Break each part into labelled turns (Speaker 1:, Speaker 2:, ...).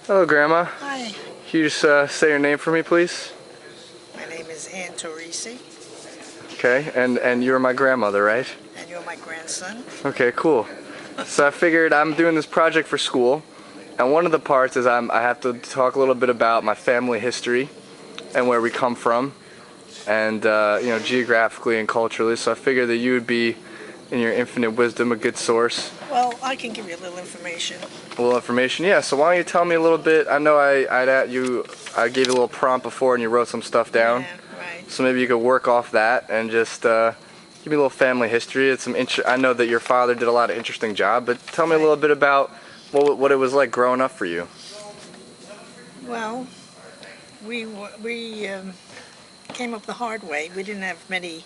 Speaker 1: Hello, Grandma.
Speaker 2: Hi,
Speaker 1: Can you just say your name for me, please?
Speaker 2: my name is Ann Torrisi,
Speaker 1: Okay, and you're my grandmother, right?
Speaker 2: and you're my grandson.
Speaker 1: Okay, cool. So I figured I'm doing this project for school, and one of the parts is I have to talk a little bit about my family history and where we come from, and you know, geographically and culturally. So I figured that you would be, in your infinite wisdom, a good source.
Speaker 2: Well, I can give you a little information.
Speaker 1: A little information, yeah. So why don't you tell me a little bit? I know I gave you a little prompt before, and you wrote some stuff down.
Speaker 2: Yeah, right.
Speaker 1: So maybe you could work off that and just give me a little family history. It's I know that your father did a lot of interesting job, but tell me a little bit about what it was like growing up for you.
Speaker 2: Well, we came up the hard way. We didn't have many,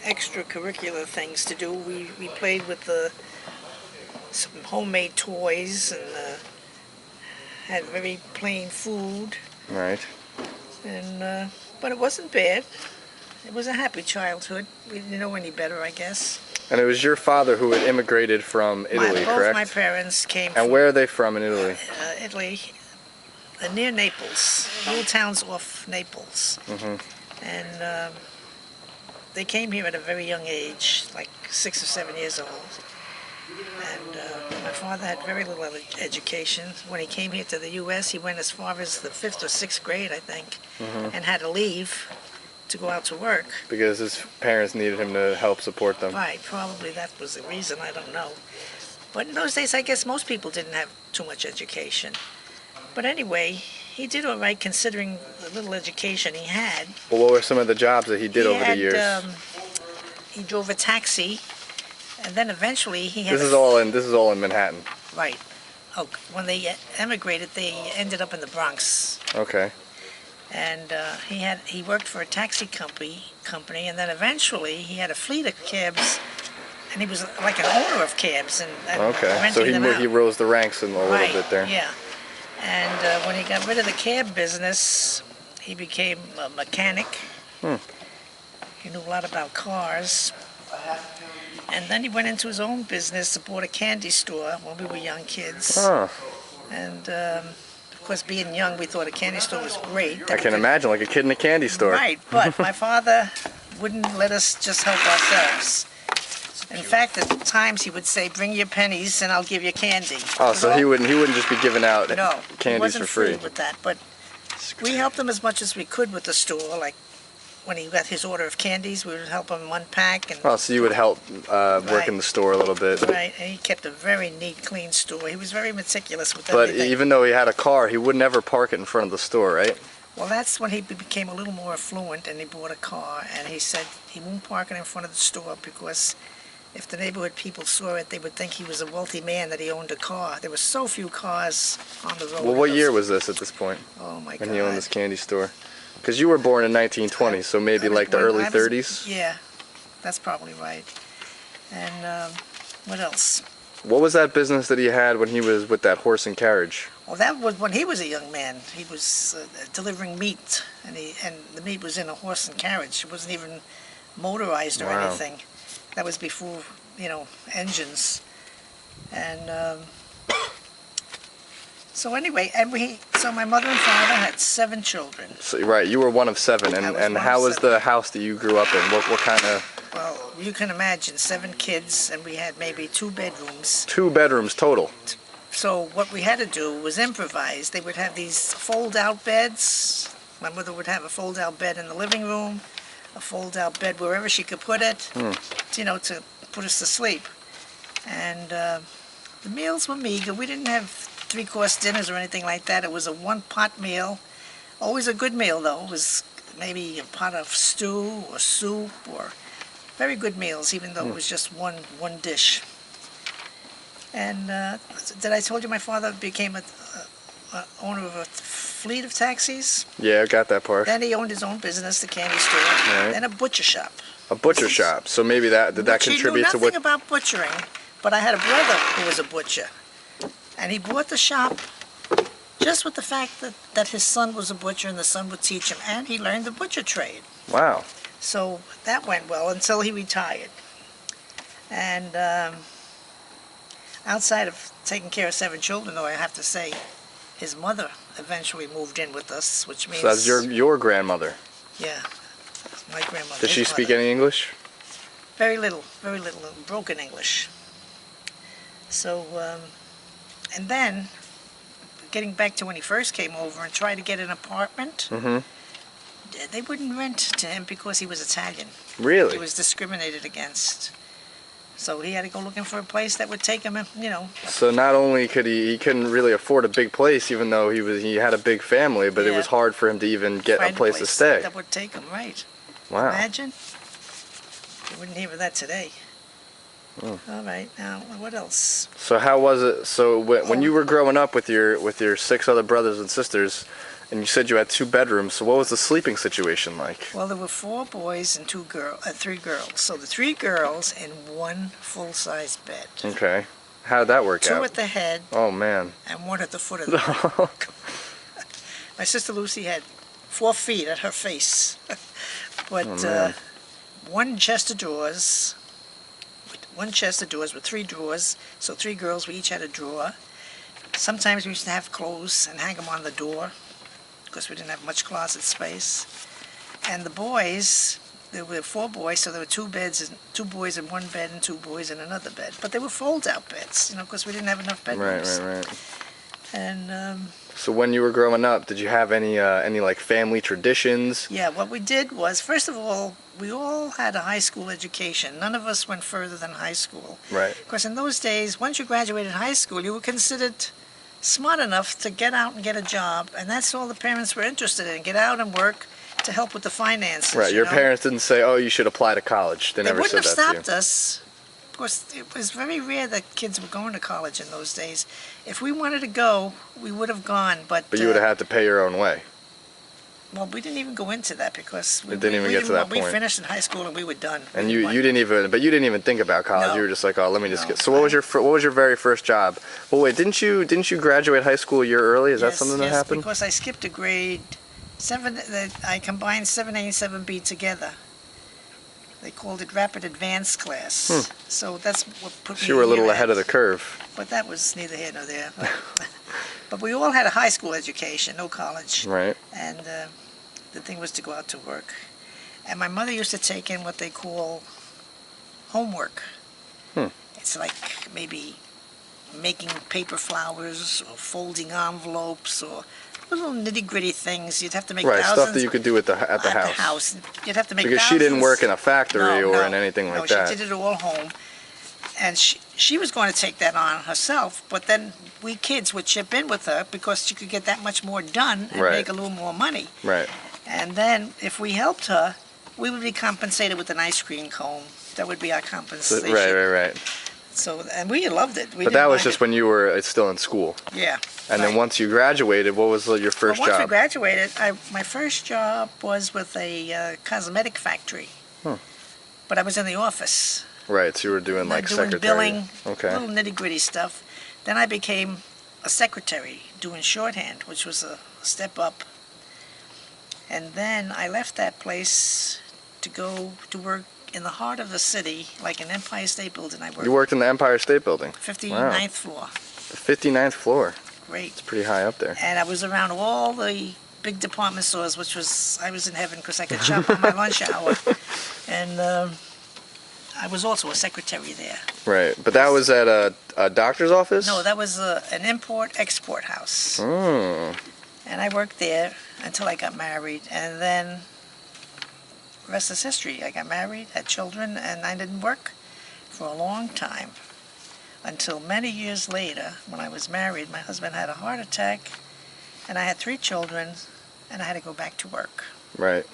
Speaker 2: extracurricular things to do. We played with some homemade toys and had very plain food.
Speaker 1: Right.
Speaker 2: And but it wasn't bad. It was a happy childhood. We didn't know any better, I guess.
Speaker 1: And it was your father who had immigrated from Italy, correct?
Speaker 2: Both my parents came
Speaker 1: And
Speaker 2: from
Speaker 1: where are they from in Italy?
Speaker 2: Italy, near Naples, little towns off Naples. And they came here at a very young age, like 6 or 7 years old. And my father had very little education. When he came here to the U.S., he went as far as the 5th or 6th grade, I think, and had to leave to go out to work.
Speaker 1: Because his parents needed him to help support them.
Speaker 2: Right, probably that was the reason, I don't know. But in those days, I guess most people didn't have too much education. But anyway, he did all right considering the little education he had.
Speaker 1: Well, what were some of the jobs that he did over the years?
Speaker 2: He drove a taxi, and then eventually he had...
Speaker 1: This is all in Manhattan.
Speaker 2: Right. Oh, when they emigrated, they ended up in the Bronx.
Speaker 1: Okay.
Speaker 2: And he worked for a taxi company, and then eventually he had a fleet of cabs, and he was like an owner of cabs and
Speaker 1: okay. So he rose the ranks in a little bit there.
Speaker 2: Yeah. And when he got rid of the cab business, he became a mechanic. He knew a lot about cars. And then he went into his own business, bought a candy store when we were young kids. And of course, being young, we thought a candy store was great.
Speaker 1: I can imagine, like a kid in a candy store.
Speaker 2: Right, but my father wouldn't let us just help ourselves. In fact, at times he would say, "Bring your pennies, and I'll give you candy."
Speaker 1: Oh, so he wouldn't just be giving out candies
Speaker 2: he wasn't
Speaker 1: for free.
Speaker 2: With that, but we helped him as much as we could with the store. Like when he got his order of candies, we would help him unpack. And
Speaker 1: oh, so you would help work in the store a little bit.
Speaker 2: Right, and he kept a very neat, clean store. He was very meticulous with
Speaker 1: everything. But
Speaker 2: everything.
Speaker 1: even though he had a car, he would never park it in front of the store, right?
Speaker 2: Well, that's when he became a little more affluent, and he bought a car. And he said he won't park it in front of the store because if the neighborhood people saw it, they would think he was a wealthy man, that he owned a car. There were so few cars on the road.
Speaker 1: Well, what year was this at this point?
Speaker 2: Oh, my God.
Speaker 1: When he owned this candy store? Because you were born in 1920, so maybe like the early 30s?
Speaker 2: Yeah, that's probably right. And what else?
Speaker 1: What was that business that he had when he was with that horse and carriage?
Speaker 2: Well, that was when he was a young man. He was delivering meat, and the meat was in a horse and carriage. It wasn't even motorized or anything. That was before, engines. And so anyway, so my mother and father had 7 children.
Speaker 1: So, right, you were one of 7. And how was the house that you grew up in? What kind of...
Speaker 2: Well, you can imagine 7 kids, and we had maybe 2 bedrooms.
Speaker 1: 2 bedrooms total?
Speaker 2: So what we had to do was improvise. They would have these fold-out beds. My mother would have a fold-out bed in the living room, a fold-out bed wherever she could put it, to put us to sleep. And the meals were meager. We didn't have 3-course dinners or anything like that. It was a 1-pot meal. Always a good meal, though. It was maybe a pot of stew or soup, or very good meals, even though it was just one dish. And did I told you my father became a owner of a fleet of taxis?
Speaker 1: Yeah, I got that part.
Speaker 2: Then he owned his own business, the candy store, then a butcher shop.
Speaker 1: A butcher shop. So maybe did that contribute to what...
Speaker 2: He knew nothing about butchering, but I had a brother who was a butcher. And he bought the shop just with the fact that his son was a butcher and the son would teach him, and he learned the butcher trade.
Speaker 1: Wow.
Speaker 2: So that went well until he retired. And Outside of taking care of 7 children, though, I have to say, his mother eventually moved in with us, which means...
Speaker 1: So that's your grandmother.
Speaker 2: Yeah, my grandmother.
Speaker 1: Does she
Speaker 2: his
Speaker 1: speak
Speaker 2: mother.
Speaker 1: any English?
Speaker 2: Very little, broken English. So, and then, getting back to when he first came over and tried to get an apartment, they wouldn't rent to him because he was Italian.
Speaker 1: Really?
Speaker 2: He was discriminated against. So he had to go looking for a place that would take him, you know.
Speaker 1: So not only could he couldn't really afford a big place, even though he had a big family, but it
Speaker 2: Yeah.
Speaker 1: was hard for him to even get
Speaker 2: Find
Speaker 1: a place to stay.
Speaker 2: that would take him, right.
Speaker 1: Wow.
Speaker 2: Imagine. You wouldn't hear of that today. All right, now, what else?
Speaker 1: So how was it? So when you were growing up with your 6 other brothers and sisters, and you said you had 2 bedrooms, so what was the sleeping situation like?
Speaker 2: Well, there were 4 boys and 3 girls. So the 3 girls in 1 full-size bed.
Speaker 1: Okay. How did that work
Speaker 2: 2
Speaker 1: out?
Speaker 2: at the head
Speaker 1: Oh man.
Speaker 2: and 1 at the foot of the bed. My sister Lucy had 4 feet at her face. But
Speaker 1: man.
Speaker 2: 1 chest of drawers, with 3 drawers. So 3 girls, we each had a drawer. Sometimes we used to have clothes and hang them on the door because we didn't have much closet space. And the boys, there were 4 boys, so there were 2 beds, 2 boys in 1 bed and 2 boys in another bed. But they were fold-out beds, you know, because we didn't have enough bedrooms.
Speaker 1: Right.
Speaker 2: And
Speaker 1: So when you were growing up, did you have any like family traditions?
Speaker 2: yeah, what we did was, first of all, we all had a high school education. None of us went further than high school.
Speaker 1: Right.
Speaker 2: Because in those days, once you graduated high school, you were considered smart enough to get out and get a job, and that's all the parents were interested in, get out and work to help with the finances.
Speaker 1: Right.
Speaker 2: you
Speaker 1: Your
Speaker 2: know?
Speaker 1: parents didn't say, "Oh, you should apply to college." They
Speaker 2: They
Speaker 1: never
Speaker 2: wouldn't
Speaker 1: said
Speaker 2: have
Speaker 1: that to you.
Speaker 2: stopped us. Of course, it was very rare that kids were going to college in those days. If we wanted to go, we would have gone, but
Speaker 1: But you would have had to pay your own way.
Speaker 2: well, we didn't even go into that because
Speaker 1: It didn't even get to that
Speaker 2: we
Speaker 1: point.
Speaker 2: finished in high school and we were done.
Speaker 1: And
Speaker 2: We
Speaker 1: you
Speaker 2: went-
Speaker 1: didn't even think about college.
Speaker 2: No.
Speaker 1: You were just like, "Oh, let me just
Speaker 2: No.
Speaker 1: get." So what was your very first job? Well, wait, didn't you graduate high school a year early? Is that something that
Speaker 2: yes,
Speaker 1: happened?
Speaker 2: because I skipped a grade 7. I combined 7A and 7B together. They called it rapid advanced class. So that's what put me
Speaker 1: So you were a little
Speaker 2: year
Speaker 1: ahead of the curve.
Speaker 2: But that was neither here nor there. But we all had a high school education, no college.
Speaker 1: Right.
Speaker 2: And the thing was to go out to work. And my mother used to take in what they call homework. It's like maybe making paper flowers or folding envelopes or little nitty-gritty things. You'd have to make
Speaker 1: Right.
Speaker 2: thousands
Speaker 1: Stuff that you could do at the house.
Speaker 2: You'd have to make
Speaker 1: Because she didn't
Speaker 2: thousands.
Speaker 1: work in a factory or in anything like that.
Speaker 2: No, she did it all home. And she was going to take that on herself, but then we kids would chip in with her because she could get that much more done and
Speaker 1: Right.
Speaker 2: make a little more money.
Speaker 1: Right.
Speaker 2: And then if we helped her, we would be compensated with an ice cream cone. That would be our
Speaker 1: So,
Speaker 2: compensation.
Speaker 1: right.
Speaker 2: So, and we loved it. We
Speaker 1: But that
Speaker 2: didn't
Speaker 1: was
Speaker 2: mind
Speaker 1: just
Speaker 2: it.
Speaker 1: when you were still in school.
Speaker 2: Yeah.
Speaker 1: And then
Speaker 2: right.
Speaker 1: once you graduated, what was your
Speaker 2: But
Speaker 1: first
Speaker 2: once we
Speaker 1: job?
Speaker 2: graduated, my first job was with a cosmetic factory. But I was in the office.
Speaker 1: Right, so you were doing like
Speaker 2: doing
Speaker 1: secretary.
Speaker 2: billing,
Speaker 1: Okay.
Speaker 2: little nitty-gritty stuff. Then I became a secretary doing shorthand, which was a step up. And then I left that place to go to work in the heart of the city, like in Empire State Building. I worked
Speaker 1: You worked in the Empire State Building.
Speaker 2: 59th floor.
Speaker 1: The 59th floor.
Speaker 2: Great.
Speaker 1: It's pretty high up there.
Speaker 2: And I was around all the big department stores, which was, I was in heaven because I could shop on my lunch hour. And I was also a secretary there.
Speaker 1: Right, but that was at a doctor's office?
Speaker 2: No, that was an import-export house.
Speaker 1: Oh,
Speaker 2: And I worked there until I got married. And then the rest is history. I got married, had children, and I didn't work for a long time. Until many years later, when I was married, my husband had a heart attack, and I had 3 children, and I had to go back to work.
Speaker 1: right.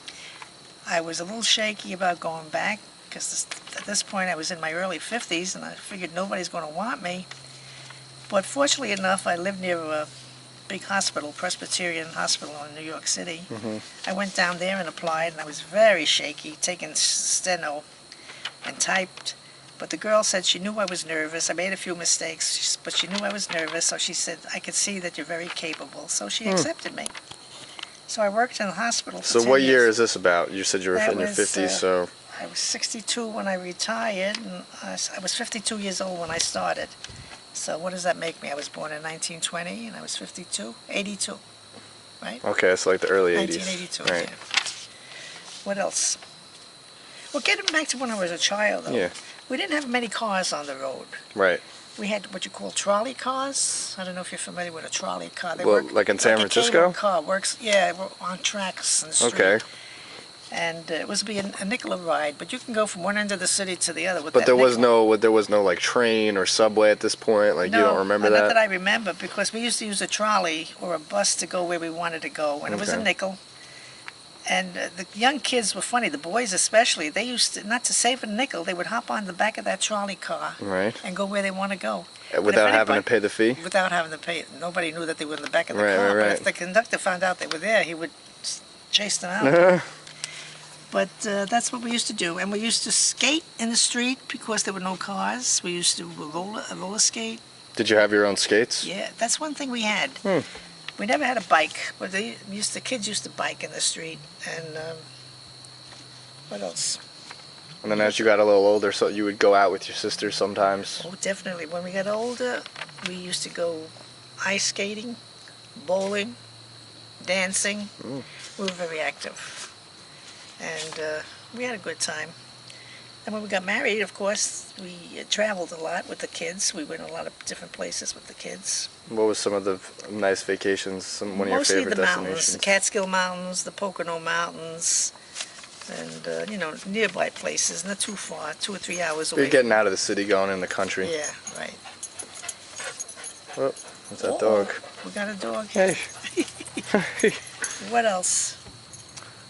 Speaker 2: I was a little shaky about going back, because at this point I was in my early 50s, and I figured nobody's going to want me. But fortunately enough, I lived near a big hospital, Presbyterian Hospital in New York City. I went down there and applied, and I was very shaky, taking steno and typed. But the girl said she knew I was nervous. I made a few mistakes, but she knew I was nervous, so she said, I could see that you're very capable. So she accepted me. So I worked in the hospital for
Speaker 1: So
Speaker 2: 10
Speaker 1: what year
Speaker 2: years.
Speaker 1: is this about? You said you were
Speaker 2: That
Speaker 1: in your
Speaker 2: was,
Speaker 1: 50s, so
Speaker 2: I was 62 when I retired, and I was 52 years old when I started. So what does that make me? I was born in 1920 and I was 52, 82, right?
Speaker 1: Okay, so like the early 80s.
Speaker 2: 1982,
Speaker 1: Right.
Speaker 2: yeah. What else? Well, getting back to when I was a child, though,
Speaker 1: Yeah.
Speaker 2: we didn't have many cars on the road.
Speaker 1: Right.
Speaker 2: We had what you call trolley cars. I don't know if you're familiar with a trolley car. They
Speaker 1: Well,
Speaker 2: work
Speaker 1: like in San
Speaker 2: a
Speaker 1: Francisco?
Speaker 2: cable car works, yeah, on tracks in the street.
Speaker 1: Okay.
Speaker 2: And it was be a nickel a ride, but you can go from one end of the city to the other with
Speaker 1: But
Speaker 2: that
Speaker 1: there was
Speaker 2: nickel.
Speaker 1: no like train or subway at this point. Like you don't remember
Speaker 2: not
Speaker 1: that?
Speaker 2: that I remember, because we used to use a trolley or a bus to go where we wanted to go, and it was a
Speaker 1: Okay.
Speaker 2: nickel. And the young kids were funny, the boys especially. They used to, not to save a nickel, they would hop on the back of that trolley car
Speaker 1: Right.
Speaker 2: and go where they want to go.
Speaker 1: Without
Speaker 2: if
Speaker 1: having to
Speaker 2: anybody-
Speaker 1: pay the fee.
Speaker 2: Without having to pay. Nobody knew that they were in the back of the
Speaker 1: Right,
Speaker 2: car.
Speaker 1: right,
Speaker 2: But
Speaker 1: right.
Speaker 2: if the conductor found out they were there, he would chase them out. But that's what we used to do. And we used to skate in the street because there were no cars. We used to roller skate.
Speaker 1: Did you have your own skates?
Speaker 2: Yeah, that's one thing we had.
Speaker 1: Hmm.
Speaker 2: We never had a bike, but the kids used to bike in the street. And what else?
Speaker 1: And then as you got a little older, so you would go out with your sisters sometimes.
Speaker 2: Oh, definitely. When we got older, we used to go ice skating, bowling, dancing.
Speaker 1: Mm.
Speaker 2: We were very active. And we had a good time. And when we got married, of course, we traveled a lot with the kids. We went a lot of different places with the kids.
Speaker 1: What was some of the nice vacations? One of your
Speaker 2: Mostly
Speaker 1: favorite
Speaker 2: the mountains,
Speaker 1: destinations?
Speaker 2: the Catskill Mountains, the Pocono Mountains, and, nearby places, not too far, 2 or 3 hours away.
Speaker 1: You're getting out of the city, going in the country.
Speaker 2: Yeah, right.
Speaker 1: Oh, what's that
Speaker 2: Uh-oh.
Speaker 1: dog?
Speaker 2: We got a dog.
Speaker 1: Hey.
Speaker 2: What else?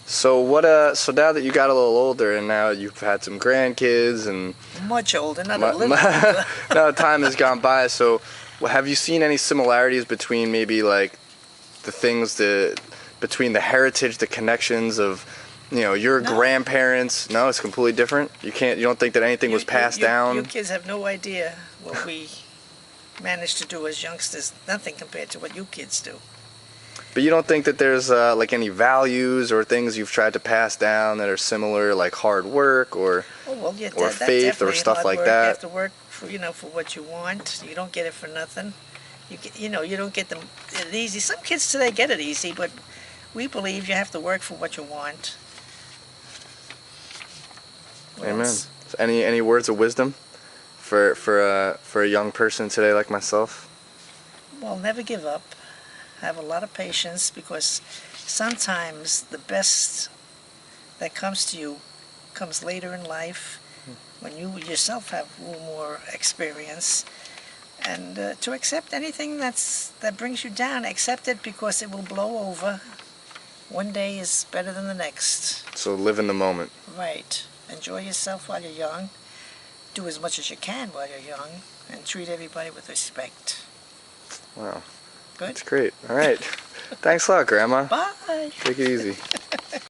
Speaker 1: So so now that you got a little older and now you've had some grandkids and
Speaker 2: Much older, not
Speaker 1: My-
Speaker 2: a little older.
Speaker 1: now time has gone by, so have you seen any similarities between maybe like the things between the heritage, the connections of your
Speaker 2: No.
Speaker 1: grandparents? No, it's completely different. You don't think that anything was passed down?
Speaker 2: You kids have no idea what we managed to do as youngsters. Nothing compared to what you kids do.
Speaker 1: But you don't think that there's like any values or things you've tried to pass down that are similar, like hard work or
Speaker 2: Oh well, yeah,
Speaker 1: Or
Speaker 2: that's
Speaker 1: faith or
Speaker 2: definitely
Speaker 1: stuff
Speaker 2: hard
Speaker 1: like
Speaker 2: work.
Speaker 1: that.
Speaker 2: You have to work for what you want. You don't get it for nothing. You don't get it easy. Some kids today get it easy, but we believe you have to work for what you want. What
Speaker 1: Amen.
Speaker 2: else?
Speaker 1: Any words of wisdom for a young person today like myself?
Speaker 2: Well, never give up. Have a lot of patience, because sometimes the best that comes to you comes later in life when you yourself have a little more experience. And to accept anything that brings you down, accept it, because it will blow over. One day is better than the next.
Speaker 1: So live in the moment.
Speaker 2: Right. Enjoy yourself while you're young. Do as much as you can while you're young, and treat everybody with respect.
Speaker 1: Wow.
Speaker 2: Good?
Speaker 1: That's great. All right. Thanks a lot, Grandma.
Speaker 2: Bye.
Speaker 1: Take it easy.